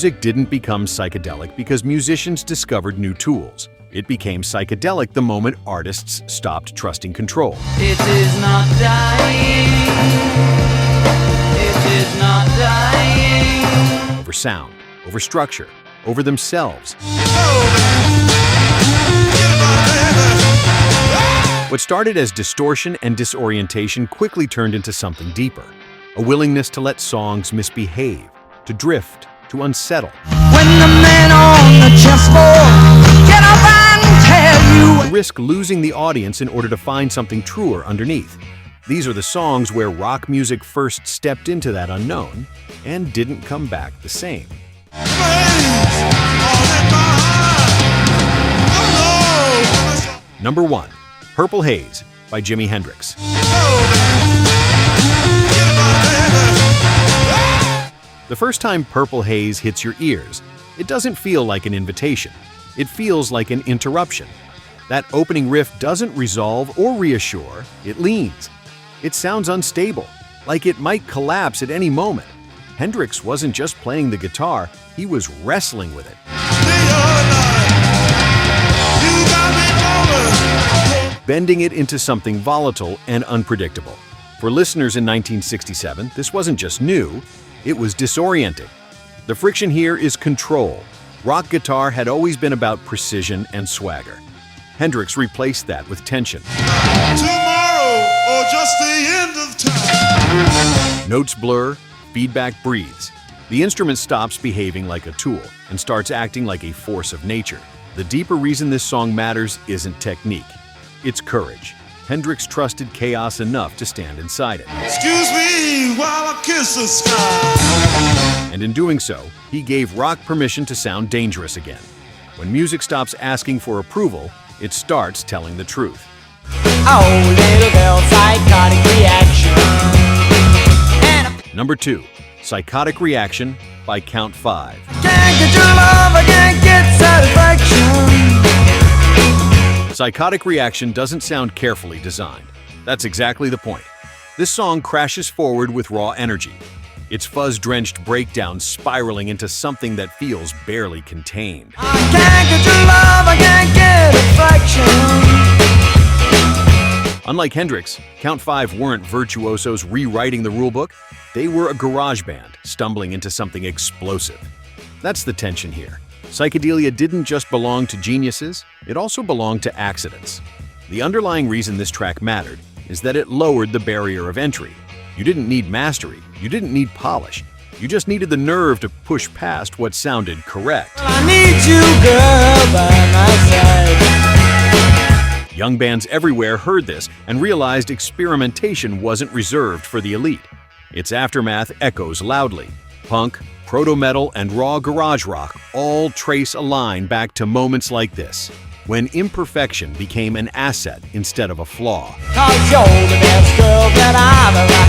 Music didn't become psychedelic because musicians discovered new tools. It became psychedelic the moment artists stopped trusting control. It is not dying. It is not dying. Over sound, over structure, over themselves. What started as distortion and disorientation quickly turned into something deeper. A willingness to let songs misbehave, to drift, to unsettle. When the men on the chessboard get up and tell you. Risk losing the audience in order to find something truer underneath. These are the songs where rock music first stepped into that unknown and didn't come back the same. Number 1. Purple Haze by Jimi Hendrix. The first time Purple Haze hits your ears, it doesn't feel like an invitation. It feels like an interruption. That opening riff doesn't resolve or reassure, it leans. It sounds unstable, like it might collapse at any moment. Hendrix wasn't just playing the guitar, he was wrestling with it. Bending it into something volatile and unpredictable. For listeners in 1967, this wasn't just new, it was disorienting. The friction here is control. Rock guitar had always been about precision and swagger. Hendrix replaced that with tension. Tomorrow or just the end of time. Notes blur, feedback breathes. The instrument stops behaving like a tool and starts acting like a force of nature. The deeper reason this song matters isn't technique, it's courage. Hendrix trusted chaos enough to stand inside it. Excuse me while I kiss the sky. And in doing so, he gave rock permission to sound dangerous again. When music stops asking for approval, it starts telling the truth. Oh, little girl, psychotic reaction. Number 2. Psychotic Reaction by Count 5. Can't get your love, I can't get satisfaction. Psychotic Reaction doesn't sound carefully designed. That's exactly the point. This song crashes forward with raw energy. Its fuzz-drenched breakdown spiraling into something that feels barely contained. I can't get your love, I can't get affection. Unlike Hendrix, Count 5 weren't virtuosos rewriting the rulebook. They were a garage band stumbling into something explosive. That's the tension here. Psychedelia didn't just belong to geniuses, it also belonged to accidents. The underlying reason this track mattered is that it lowered the barrier of entry. You didn't need mastery, you didn't need polish, you just needed the nerve to push past what sounded correct. I need you, girl, by my side. Young bands everywhere heard this and realized experimentation wasn't reserved for the elite. Its aftermath echoes loudly. Punk, proto-metal, and raw garage rock all trace a line back to moments like this, when imperfection became an asset instead of a flaw. 'Cause you're the best girl that I've ever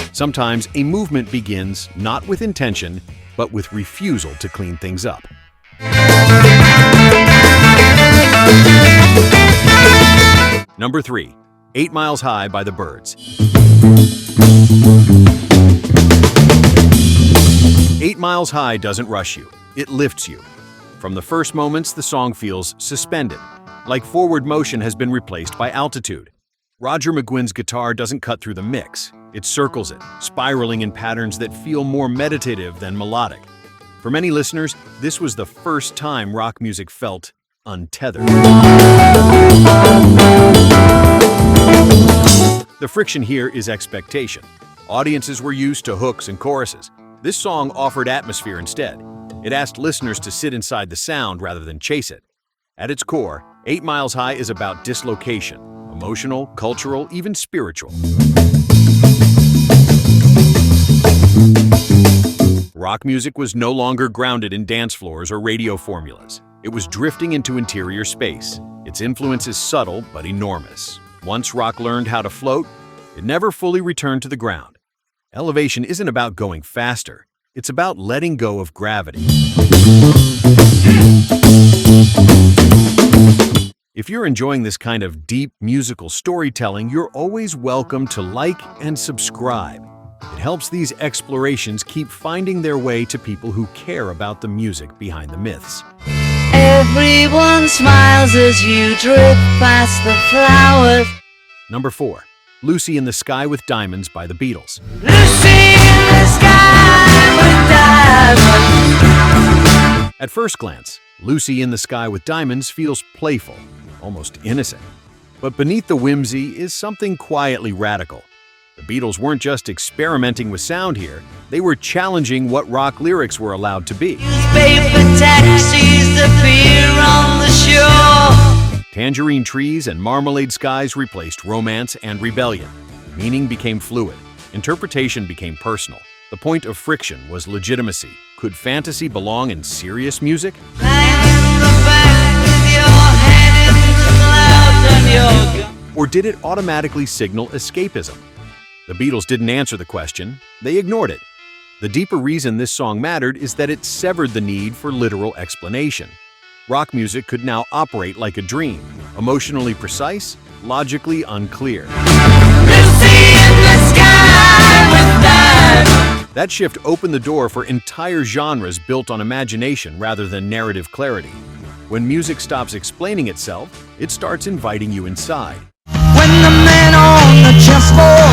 had. Sometimes a movement begins not with intention, but with refusal to clean things up. Number 3. 8 Miles High by the Byrds. 8 Miles High doesn't rush you, it lifts you. From the first moments, the song feels suspended, like forward motion has been replaced by altitude. Roger McGuinn's guitar doesn't cut through the mix, it circles it, spiraling in patterns that feel more meditative than melodic. For many listeners, this was the first time rock music felt untethered. The friction here is expectation. Audiences were used to hooks and choruses. This song offered atmosphere instead. It asked listeners to sit inside the sound rather than chase it. At its core, 8 Miles High is about dislocation, emotional, cultural, even spiritual. Rock music was no longer grounded in dance floors or radio formulas. It was drifting into interior space. Its influence is subtle but enormous. Once rock learned how to float, it never fully returned to the ground. Elevation isn't about going faster, it's about letting go of gravity. If you're enjoying this kind of deep musical storytelling, you're always welcome to like and subscribe. It helps these explorations keep finding their way to people who care about the music behind the myths. Everyone smiles as you drift past the flowers. Number 4. Lucy in the Sky with Diamonds by the Beatles. Lucy in the sky with diamonds. At first glance, Lucy in the Sky with Diamonds feels playful, almost innocent. But beneath the whimsy is something quietly radical. The Beatles weren't just experimenting with sound here, they were challenging what rock lyrics were allowed to be. Paper taxis appear on the shore. Tangerine trees and marmalade skies replaced romance and rebellion. Meaning became fluid. Interpretation became personal. The point of friction was legitimacy. Could fantasy belong in serious music? Or did it automatically signal escapism? The Beatles didn't answer the question, they ignored it. The deeper reason this song mattered is that it severed the need for literal explanation. Rock music could now operate like a dream, emotionally precise, logically unclear. That shift opened the door for entire genres built on imagination rather than narrative clarity. When music stops explaining itself, it starts inviting you inside. When the men on the chessboard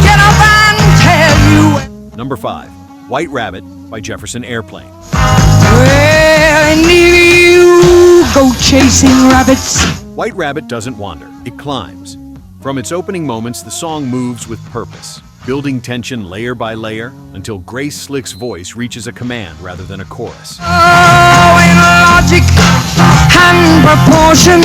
get up and tell you. Number 5. White Rabbit by Jefferson Airplane. Where need you go chasing rabbits? White Rabbit doesn't wander, it climbs. From its opening moments, the song moves with purpose, building tension layer by layer until Grace Slick's voice reaches a command rather than a chorus. Oh, in logic and proportion.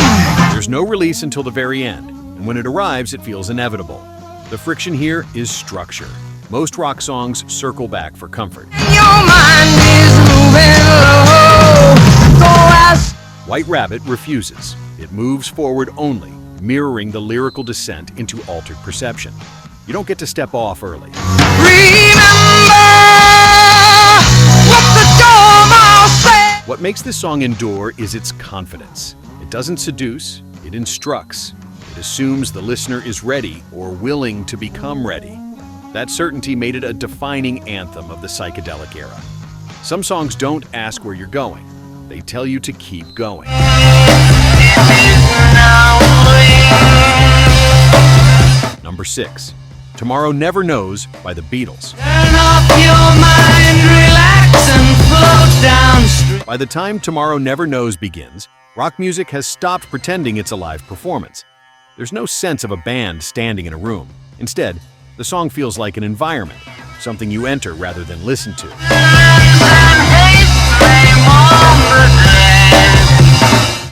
There's no release until the very end, and when it arrives, it feels inevitable. The friction here is structure. Most rock songs circle back for comfort. Your mind is moving low. Go as White Rabbit refuses. It moves forward only, mirroring the lyrical descent into altered perception. You don't get to step off early. remember what the Dormouse said. What makes this song endure is its confidence. It doesn't seduce, it instructs. It assumes the listener is ready or willing to become ready. That certainty made it a defining anthem of the psychedelic era. Some songs don't ask where you're going. They tell you to keep going. Number 6. Tomorrow Never Knows by the Beatles. Turn off your mind, relax and float downstream. By the time Tomorrow Never Knows begins, rock music has stopped pretending it's a live performance. There's no sense of a band standing in a room. Instead, the song feels like an environment, something you enter rather than listen to.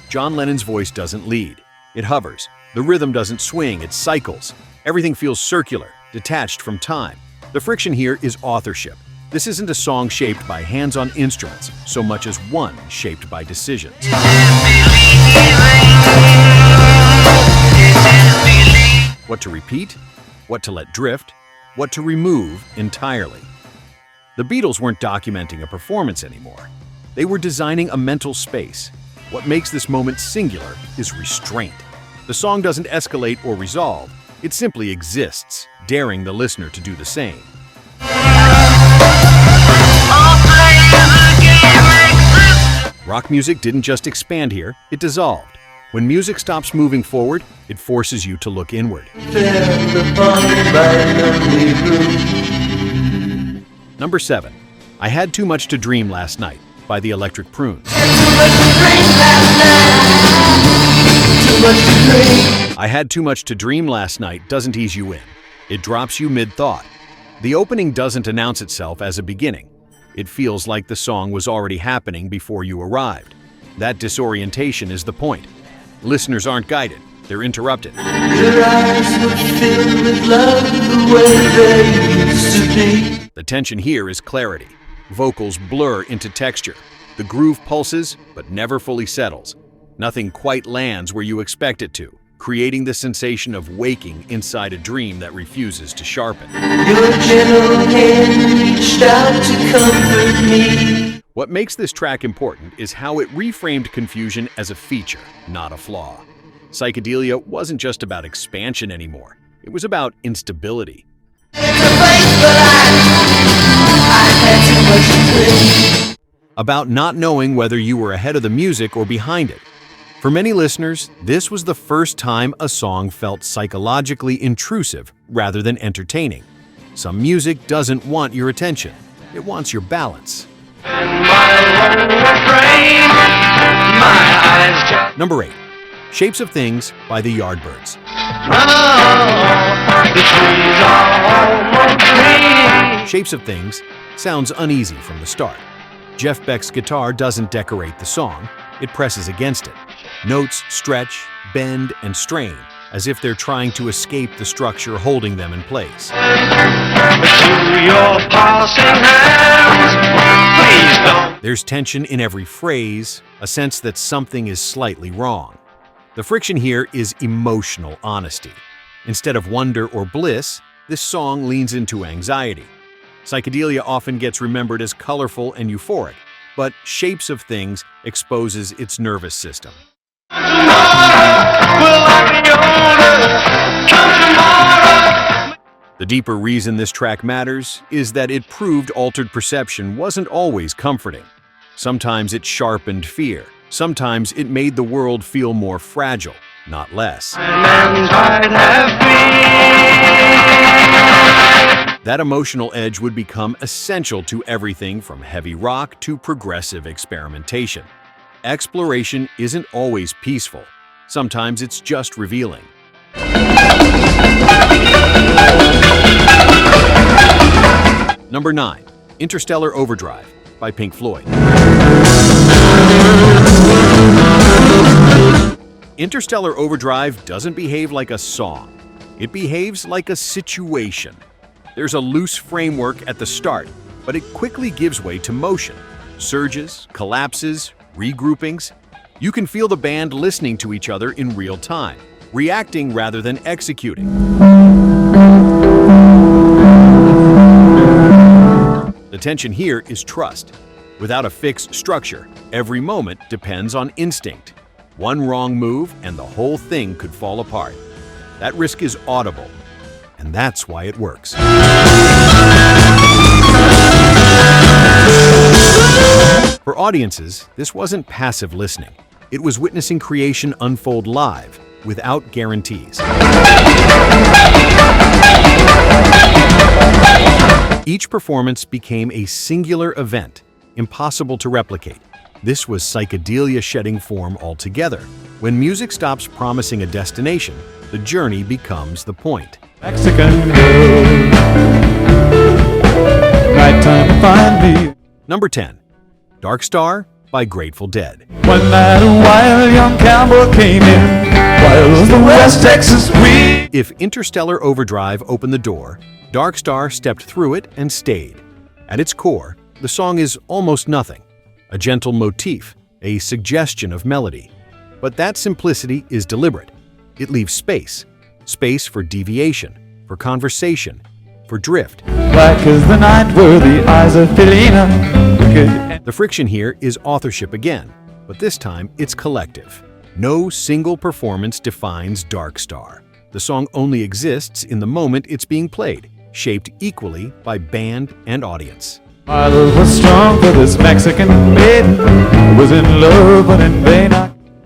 John Lennon's voice doesn't lead. It hovers. The rhythm doesn't swing, it cycles. Everything feels circular, detached from time. The friction here is authorship. This isn't a song shaped by hands-on instruments, so much as one shaped by decisions. What to repeat, what to let drift, what to remove entirely. The Beatles weren't documenting a performance anymore. They were designing a mental space. What makes this moment singular is restraint. The song doesn't escalate or resolve, it simply exists, daring the listener to do the same. Rock music didn't just expand here, it dissolved. When music stops moving forward, it forces you to look inward. Number 7. I Had Too Much to Dream Last Night by the Electric Prunes. I Had Too Much to Dream Last Night doesn't ease you in. It drops you mid-thought. The opening doesn't announce itself as a beginning. It feels like the song was already happening before you arrived. That disorientation is the point. Listeners aren't guided, they're interrupted. Your eyes were filled with love the way they used to be. The tension here is clarity. Vocals blur into texture. The groove pulses, but never fully settles. Nothing quite lands where you expect it to, creating the sensation of waking inside a dream that refuses to sharpen. Your gentle hand reached out to comfort me. What makes this track important is how it reframed confusion as a feature, not a flaw. Psychedelia wasn't just about expansion anymore. It was about instability. About not knowing whether you were ahead of the music or behind it. For many listeners, this was the first time a song felt psychologically intrusive rather than entertaining. Some music doesn't want your attention. It wants your balance. Number 8. Shapes of Things by the Yardbirds. Shapes of Things sounds uneasy from the start. Jeff Beck's guitar doesn't decorate the song, it presses against it. Notes stretch, bend, and strain, as if they're trying to escape the structure holding them in place. There's tension in every phrase, a sense that something is slightly wrong. The friction here is emotional honesty. Instead of wonder or bliss, this song leans into anxiety. Psychedelia often gets remembered as colorful and euphoric, but Shapes of Things exposes its nervous system. The deeper reason this track matters is that it proved altered perception wasn't always comforting. Sometimes it sharpened fear. Sometimes it made the world feel more fragile, not less. That emotional edge would become essential to everything from heavy rock to progressive experimentation. Exploration isn't always peaceful. Sometimes it's just revealing. Number 9. Interstellar Overdrive by Pink Floyd. Interstellar Overdrive doesn't behave like a song. It behaves like a situation. There's a loose framework at the start, but it quickly gives way to motion. Surges, collapses, regroupings. You can feel the band listening to each other in real time, reacting rather than executing. The tension here is trust. Without a fixed structure, every moment depends on instinct. One wrong move and the whole thing could fall apart. That risk is audible, and that's why it works. For audiences, this wasn't passive listening. It was witnessing creation unfold live, without guarantees. Each performance became a singular event, impossible to replicate. This was psychedelia shedding form altogether. When music stops promising a destination, the journey becomes the point. Mexican girl, right time to find me. Number 10. Dark Star by Grateful Dead. When that wild young cowboy came in, wild the West Texas weed. If Interstellar Overdrive opened the door, Dark Star stepped through it and stayed. At its core, the song is almost nothing. A gentle motif, a suggestion of melody. But that simplicity is deliberate. It leaves space. Space for deviation, for conversation, for drift. Black as the night were the eyes of Felina. The friction here is authorship again, but this time it's collective. No single performance defines Dark Star. The song only exists in the moment it's being played, shaped equally by band and audience. My love was strong for this Mexican maiden who was in love but in vain.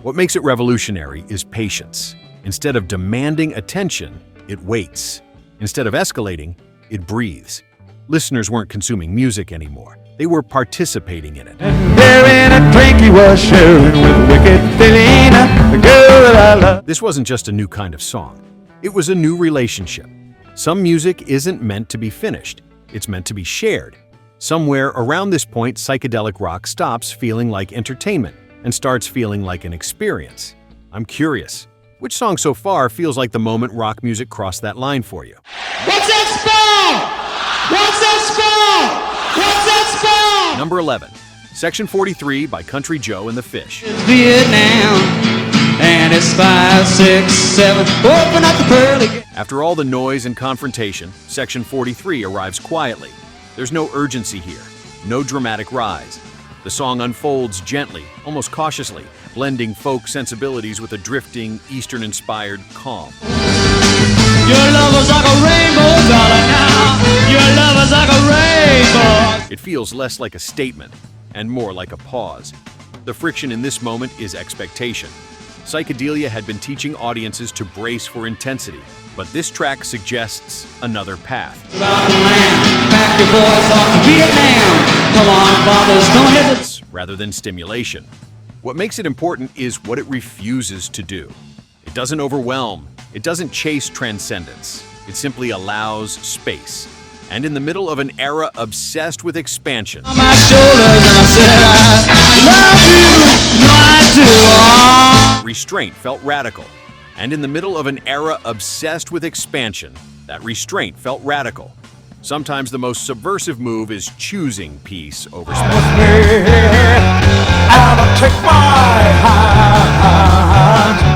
What makes it revolutionary is patience. Instead of demanding attention, it waits. Instead of escalating, it breathes. Listeners weren't consuming music anymore. They were participating in it. And there in a drink he was sharing with wicked Felina, the girl that I love. This wasn't just a new kind of song. It was a new relationship. Some music isn't meant to be finished. It's meant to be shared. Somewhere around this point, psychedelic rock stops feeling like entertainment and starts feeling like an experience. I'm curious, which song so far feels like the moment rock music crossed that line for you? What's that spell? What's that spell? What's that spell? Number 11, Section 43 by Country Joe and the Fish. Vietnam, and it's 5, 6, 7, open up the pearly. After all the noise and confrontation, Section 43 arrives quietly. There's no urgency here, no dramatic rise. The song unfolds gently, almost cautiously, blending folk sensibilities with a drifting, Eastern-inspired calm. Your love was like a rainbow, darling, now. Your love is like a rainbow. It feels less like a statement and more like a pause. The friction in this moment is expectation. Psychedelia had been teaching audiences to brace for intensity, but this track suggests another path. Back your boys off Vietnam. Come on, fathers, don't hesitate. Rather than stimulation. What makes it important is what it refuses to do. It doesn't overwhelm. It doesn't chase transcendence. It simply allows space. And in the middle of an era obsessed with expansion, On my shoulders, and I said, I love you. No, I do. restraint felt radical. And in the middle of an era obsessed with expansion, that restraint felt radical. Sometimes the most subversive move is choosing peace over space.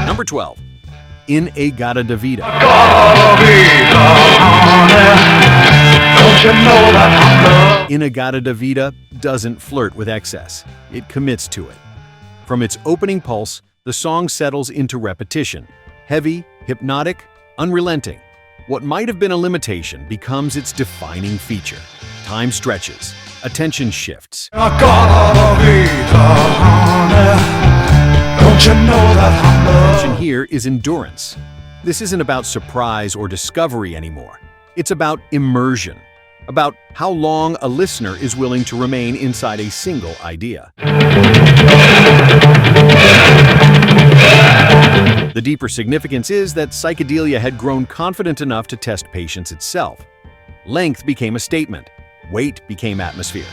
Number 12. In a Gata da Vida. In a Gata da Vida doesn't flirt with excess. It commits to it. From its opening pulse, the song settles into repetition. Heavy, hypnotic, unrelenting. What might have been a limitation becomes its defining feature. Time stretches. Attention shifts. Attention here is endurance. This isn't about surprise or discovery anymore. It's about immersion. About how long a listener is willing to remain inside a single idea. The deeper significance is that psychedelia had grown confident enough to test patience itself. Length became a statement. Weight became atmosphere.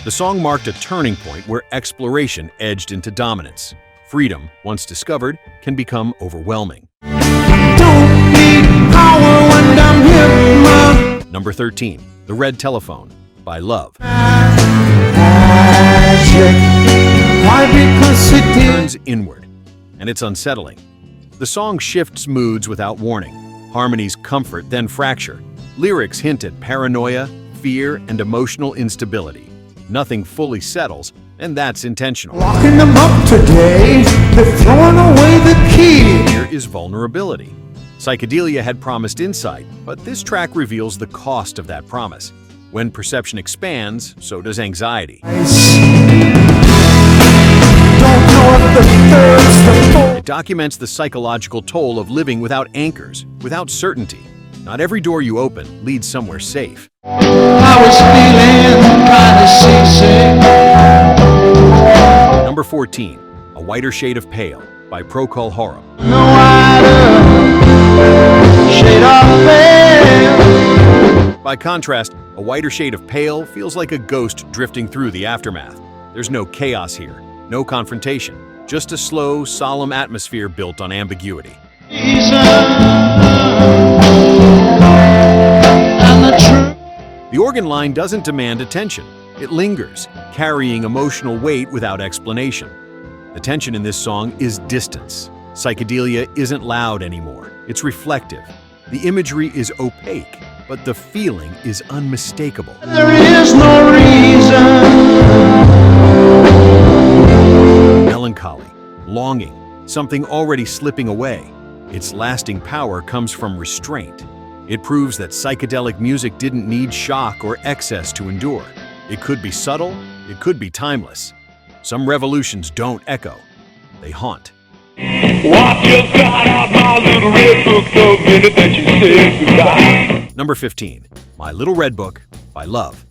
The song marked a turning point where exploration edged into dominance. Freedom, once discovered, can become overwhelming. Don't need power when I'm here. Number 13. The Red Telephone by Love. Why? Because it did. Turns inward, and it's unsettling. The song shifts moods without warning. Harmonies comfort, then fracture. Lyrics hint at paranoia, fear, and emotional instability. Nothing fully settles, and that's intentional. Locking them up today, they're throwing away the key. Here is vulnerability. Psychedelia had promised insight, but this track reveals the cost of that promise. When perception expands, so does anxiety. It documents the psychological toll of living without anchors, without certainty. Not every door you open leads somewhere safe. I was feeling kind of seasick. Number 14. A Whiter Shade of Pale by Procol Harum. No wider shade of pale. By contrast, A Whiter Shade of Pale feels like a ghost drifting through the aftermath. There's no chaos here, no confrontation, just a slow, solemn atmosphere built on ambiguity. The organ line doesn't demand attention. It lingers, carrying emotional weight without explanation. The tension in this song is distance. Psychedelia isn't loud anymore. It's reflective. The imagery is opaque, but the feeling is unmistakable. There is no reason. Melancholy, longing, something already slipping away. Its lasting power comes from restraint. It proves that psychedelic music didn't need shock or excess to endure. It could be subtle, it could be timeless. Some revolutions don't echo, they haunt. Number 15. My Little Red Book by Love.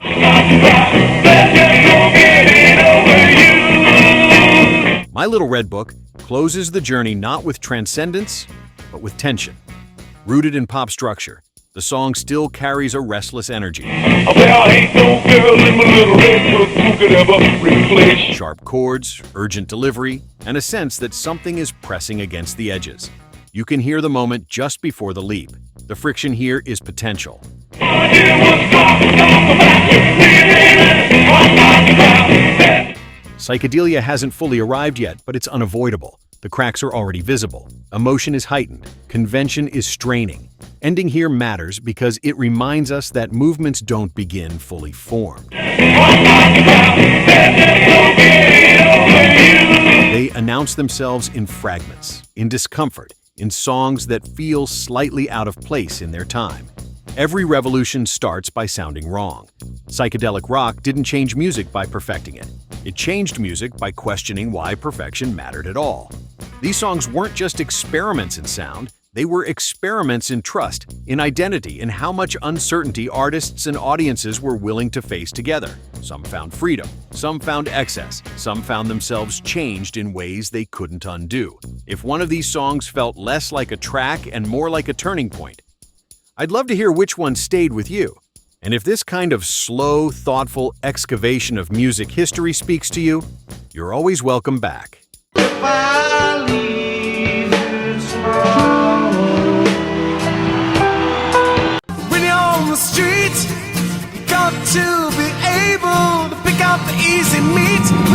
My Little Red Book closes the journey not with transcendence, but with tension. Rooted in pop structure, the song still carries a restless energy. Sharp chords, urgent delivery, and a sense that something is pressing against the edges. You can hear the moment just before the leap. The friction here is potential. Psychedelia hasn't fully arrived yet, but it's unavoidable. The cracks are already visible. Emotion is heightened. Convention is straining. Ending here matters because it reminds us that movements don't begin fully formed. They announce themselves in fragments, in discomfort, in songs that feel slightly out of place in their time. Every revolution starts by sounding wrong. Psychedelic rock didn't change music by perfecting it. It changed music by questioning why perfection mattered at all. These songs weren't just experiments in sound, they were experiments in trust, in identity, in how much uncertainty artists and audiences were willing to face together. Some found freedom, some found excess, some found themselves changed in ways they couldn't undo. If one of these songs felt less like a track and more like a turning point, I'd love to hear which one stayed with you. And if this kind of slow, thoughtful excavation of music history speaks to you, you're always welcome back. When you're on the street, you got to be able to pick out the easy meat.